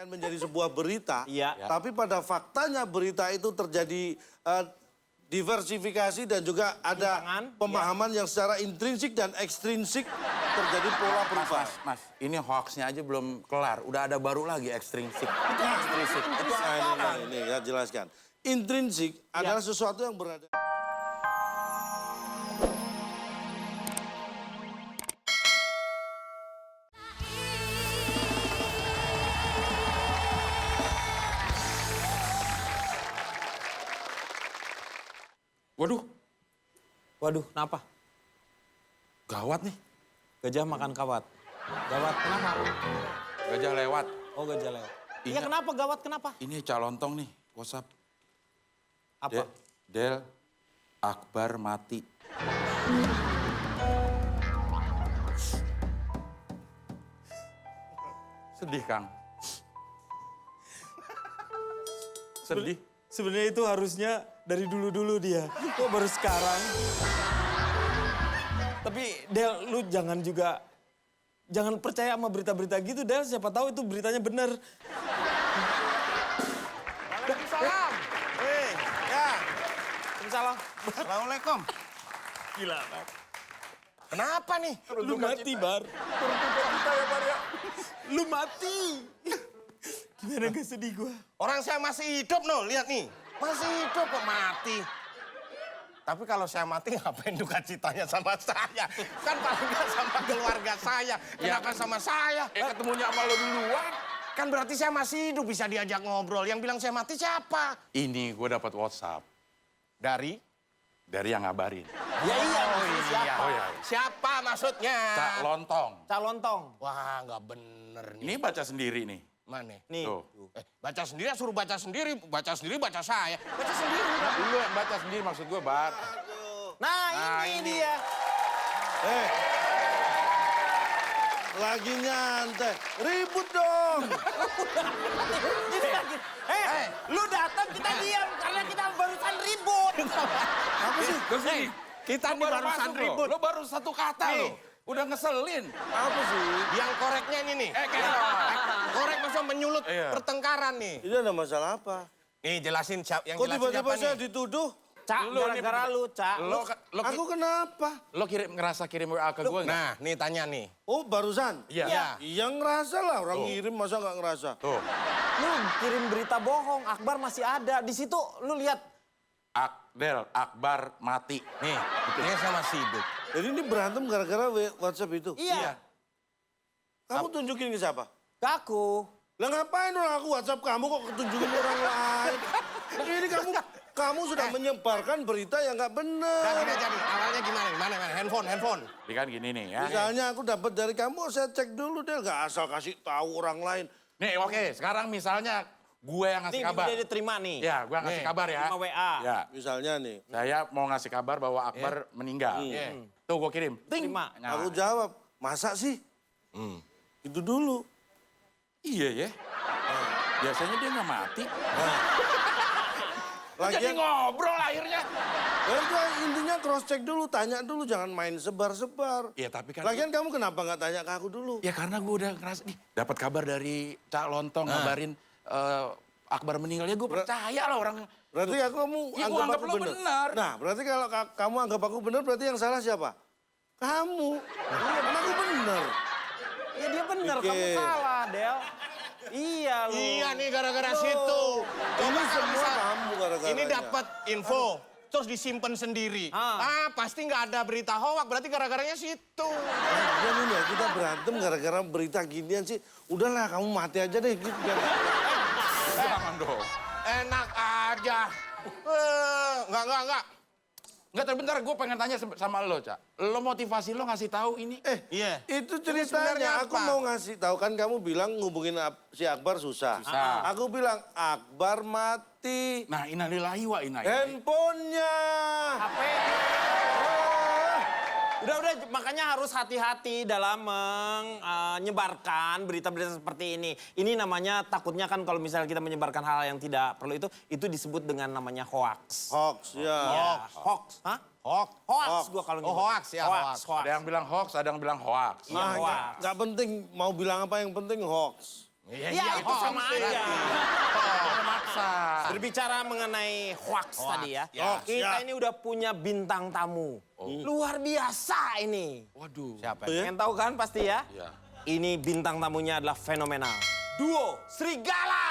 sampaikan menjadi sebuah berita, Iya. tapi pada faktanya berita itu terjadi diversifikasi dan juga ada pemahaman yang secara intrinsik dan ekstrinsik terjadi pola perubahan. Mas, ini hoaxnya aja belum kelar. Udah ada baru lagi ekstrinsik. Itu ekstrinsik. Ini ya jelaskan. Intrinsik adalah sesuatu yang berada. Waduh, Waduh, kenapa? gawat nih. Gajah makan kawat. Gawat, kenapa? Gajah lewat. Oh, gajah lewat. Iya, Iya. kenapa gawat, kenapa? Ini calontong nih, WhatsApp. Apa? Del, Akbar mati. Sedih, Kang. Sedih. Sebenarnya itu harusnya dari dulu-dulu dia. Kok baru sekarang? Tapi Del, lu jangan percaya sama berita-berita gitu, Del. Siapa tahu itu beritanya bener. Waalaikumsalam. Hei, ya. Salam. Assalamualaikum. Gila, Bar. Kenapa nih? Lu mati, Bar. Lu mati. Gimana gak sedih gua? Orang saya masih hidup no, lihat nih. Masih hidup kok mati. Tapi kalau saya mati ngapain duka citanya sama saya? Kan paling nggak sama keluarga saya. Kenapa sama saya? Ketemunya sama lo duluan. Kan berarti saya masih hidup, bisa diajak ngobrol. Yang bilang saya mati siapa? Ini gue dapat WhatsApp Dari? dari yang ngabarin. Ya iya, maksudnya siapa? Oh iya. Siapa maksudnya? Cak Lontong. Calontong. Wah, nggak bener nih. Ini baca sendiri nih. Mana? Nih. Tuh. Baca sendiri, suruh baca sendiri. Baca sendiri, baca saya. Baca sendiri. Lu yang baca sendiri maksud gue, Bar. Nah, ini dia. Lagi nyantai, ribut dong. Ini lagi. Lu datang kita diam karena kita barusan ribut. Apa sih? Kita nih barusan masuk ribut. Lo baru satu kata Nih. lo. Udah ngeselin. Apa sih? Yang koreknya ini nih. Korek maksudnya menyulut Iya. pertengkaran nih. Ini ada masalah apa? Nih jelasin yang Kok jelasin tiba-tiba siapa saya nih? dituduh? Cak, Lu nih, gara-gara lu, Cak. Aku kenapa? Lo ngerasa kirim WA ke gue nggak? Nah, nih tanya nih. Oh, barusan? Iya. Iya ngerasa lah, orang Tuh. ngirim masa nggak ngerasa? Tuh. Lu kirim berita bohong, Akbar masih ada. Di situ lu lihat. Del, Akbar mati. Nih, ini saya masih hidup. Jadi ini berantem gara-gara WhatsApp itu? Iya. Kamu tunjukin ke siapa? Ke aku. Lah ngapain orang aku WhatsApp kamu kok tunjukin orang lain? Ini kamu sudah menyebarkan berita yang nggak benar. Jadi, awalnya gimana? Mana? Handphone. Ini kan gini nih ya. Misalnya aku dapat dari kamu, saya cek dulu deh, nggak asal kasih tahu orang lain. Nih oke, sekarang misalnya gue yang ngasih Nih, kabar. dia diterima nih. Ya, gue yang ngasih Nih, kabar ya. terima WA. Ya, Misalnya nih, saya mau ngasih kabar bahwa Akbar meninggal. Tuh gue kirim. Ting. Terima. Nah, aku jawab, masa sih? Itu dulu. iya ya. Biasanya dia nggak mati. Jadi Lagian, ngobrol akhirnya. ya itu intinya cross check dulu, tanya dulu, jangan main sebar-sebar. Iya tapi kan. Lagian kamu kenapa nggak tanya ke aku dulu? Ya karena gue udah ngerasa nih dapat kabar dari Cak Lontong ngabarin Akbar meninggal, ya gue percaya lah orang. Berarti kamu Ya, gua anggap anggap aku lo benar. benar. Nah, berarti kalau kamu anggap aku benar, berarti yang salah siapa? Kamu. Karena aku benar. Ya dia bener, Oke. kamu salah, Del. Iya lu. Iya nih gara-gara situ. Ini kalau semua misal kamu gara-garanya. Ini dapat info, terus disimpan sendiri. Pasti nggak ada berita hoak, berarti gara-garanya situ. Ya ini ya, kita berantem gara-gara berita ginian sih. Udahlah, kamu mati aja deh. Gitu. Jangan dong. Enak aja. Enggak. Enggak, terbentar gue pengen tanya sama lo, Cak. Lo motivasi lo ngasih tahu ini. Iya. Itu sebenarnya ceritanya, aku apa? mau ngasih tahu kan kamu bilang ngubungin si Akbar susah. Aku bilang Akbar mati. Nah, innalillahi wa inna ilaihi. Handphonenya. HP. Udah, makanya harus hati-hati dalam menyebarkan berita-berita seperti ini. Ini namanya takutnya kan kalau misalnya kita menyebarkan hal yang tidak perlu itu disebut dengan namanya hoax. Hoax, ya. Ya, hoax. Hah? Hoax gua kalau Oh, nyebut. hoax ya, hoax. Ada yang bilang hoax, ada yang bilang hoax. Iya, hoax. Nggak penting mau bilang apa, yang penting hoax. Ya, itu sama aja. Maksa. Berbicara mengenai hoax tadi ya. Hoax, Kita ya. ini udah punya bintang tamu. Luar biasa ini. Waduh. Siapa? ya? Pengen tahu kan pasti ya? Iya. Ini bintang tamunya adalah fenomenal. Duo Serigala.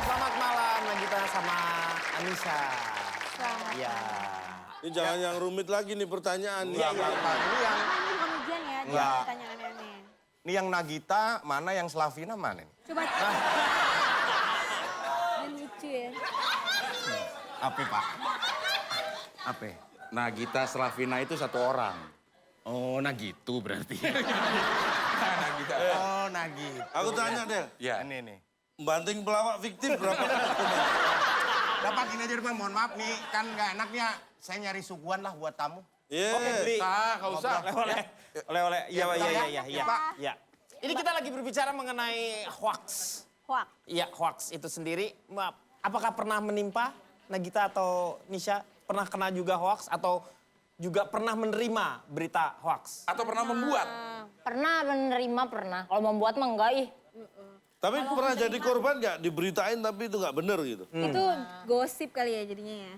Selamat malam Nagita sama Anissa. Iya. Ini jangan yang rumit lagi nih pertanyaan. Iya, iya. Ini yang Bukan ujian ya, Enggak. jangan tanya aneh-aneh. ini yang Nagita mana, yang Slavina mana nih? Coba. Dan lucu ya. Apa Pak? Apa? Nagita Slavina itu satu orang. Oh, Nagitu berarti. Nagita. Oh, Nagitu. Aku tanya Del, Ya. Ini nih. banting pelawak fiktif berapa? Dapat ini aja, Bang. Mohon maaf nih, kan nggak enaknya saya nyari suguhan lah buat tamu. Iya. Beli. Nggak usah. Oleh-oleh. Iya, Ya, iya. ya, Pak. Ya. Ini kita lagi berbicara mengenai hoax. Hoak. Iya, hoax itu sendiri. Apakah pernah menimpa Nagita atau Nisha? Pernah kena juga hoax atau juga pernah menerima berita hoax? Atau pernah membuat? Pernah menerima, pernah. Kalau membuat mah enggak, ih. Tapi pernah jadi korban nggak? Diberitain tapi itu nggak bener gitu. Itu gosip kali ya jadinya ya.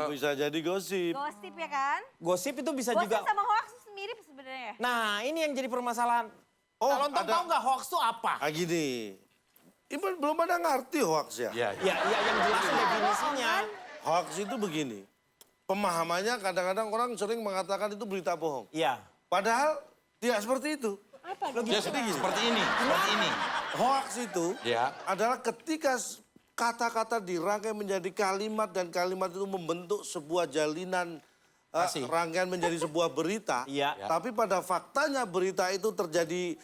Bisa jadi gosip. Gosip ya kan? Gosip itu bisa Gosip juga. sama hoax mirip sebenarnya. Nah, ini yang jadi permasalahan. Oh, Kalau ada- tahu nggak hoax itu apa? Ah gini, ini belum ada ngerti hoax ya. Iya. Ya, yang jelas definisinya. Hoax itu begini, pemahamannya kadang-kadang orang sering mengatakan itu berita bohong. Iya. Padahal tidak seperti itu. Ya, seperti ini. Seperti ini. Hoax itu Ya. adalah ketika kata-kata dirangkai menjadi kalimat dan kalimat itu membentuk sebuah jalinan Kasih. rangkaian menjadi sebuah berita. Iya. Ya. Tapi pada faktanya berita itu terjadi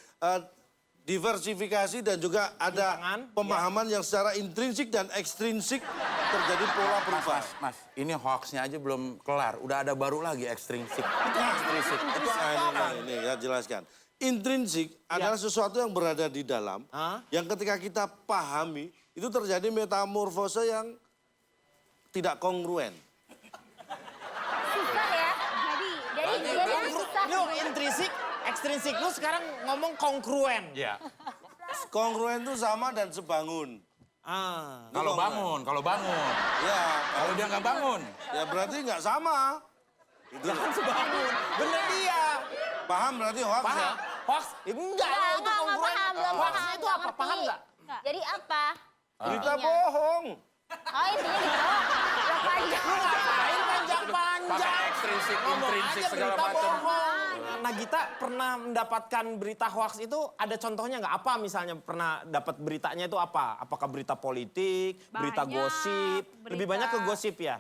diversifikasi dan juga ada Penyimpangan, pemahaman yang secara intrinsik dan ekstrinsik terjadi pola perubahan. Mas, ini hoaxnya aja belum kelar. Udah ada baru lagi ekstrinsik. Ini ya jelaskan. Intrinsik adalah sesuatu yang berada di dalam, Hah? yang ketika kita pahami itu terjadi metamorfose yang tidak kongruen. Susah ya. Jadi susah. Lu intrinsik, ekstrinsik. Lu sekarang ngomong kongruen. Iya. Kongruen itu sama dan sebangun. Kalau bangun. Ya, Kalau dia nggak bangun. ya berarti nggak sama. Jangan sebangun. Bener dia. Paham berarti hoax ya? Paham? Hoax? Ya, enggak, itu Enggak kongruen. paham, belum Hoax paham. itu nggak apa? ngerti. Paham nggak? Jadi apa? Berita Intinya. bohong. Oh, intinya gitu. Udah panjang. Lu ngapain panjang-panjang? Pakai ekstrinsik, Ngomong intrinsik, aja segala berita macam. bohong. Nagita pernah mendapatkan berita hoax itu ada contohnya nggak? Apa misalnya pernah dapat beritanya itu apa? Apakah berita politik, berita Banyak gosip? Lebih berita. banyak ke gosip ya?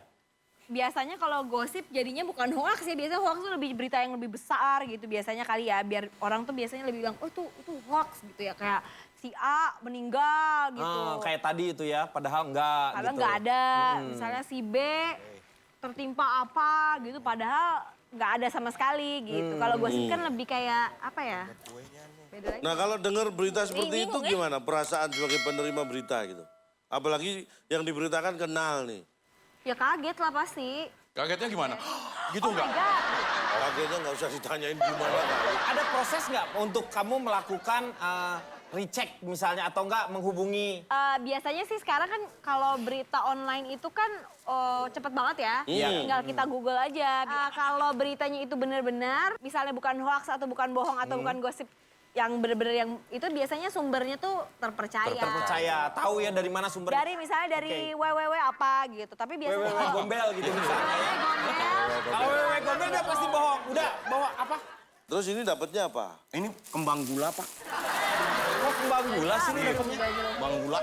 Biasanya kalau gosip jadinya bukan hoax ya. Biasanya hoax tuh lebih berita yang lebih besar gitu. Biasanya kali ya. Biar orang tuh biasanya lebih bilang, oh itu hoax gitu ya. Kayak si A meninggal gitu. Kayak tadi itu ya, padahal enggak Padahal gitu. nggak ada. Misalnya si B tertimpa apa gitu. Padahal nggak ada sama sekali gitu. Kalau gosip kan lebih kayak apa ya? Beda lagi. Nah kalau dengar berita seperti itu Bingung, ya? gimana perasaan sebagai penerima berita gitu? Apalagi yang diberitakan kenal nih. Ya kaget lah pasti. Kagetnya gimana? Gitu Oh my nggak? God. Kagetnya nggak usah ditanyain gimana kali. Ada proses nggak untuk kamu melakukan recheck misalnya atau enggak menghubungi? Biasanya sih sekarang kan kalau berita online itu kan cepet banget ya. Iya. Tinggal kita Google aja. Kalau beritanya itu benar-benar, misalnya bukan hoax atau bukan bohong atau bukan gosip yang benar-benar yang itu biasanya sumbernya tuh terpercaya. Terpercaya, tahu ya dari mana sumbernya? Dari misalnya dari www apa gitu. Tapi biasanya Wewe gombel gitu misalnya. Kalau wewe gombel dia pasti bohong. Udah, bawa apa? Terus ini dapatnya apa? Ini kembang gula, Pak. Kok kembang gula sih ini dapetnya? Kembang gula.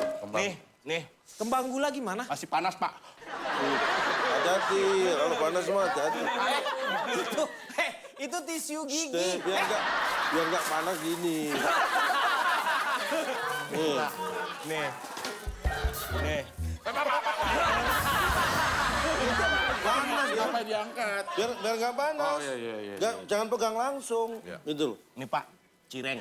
Nih. Kembang gula gimana? Masih panas, Pak. Hati-hati, kalau panas semua hati-hati. Itu tisu gigi. Biar nggak panas gini. Nih. Panas ya. Apa diangkat? Biar nggak panas. Oh, iya. Jangan pegang langsung. Iya. Gitu loh. Nih, Pak. Cireng.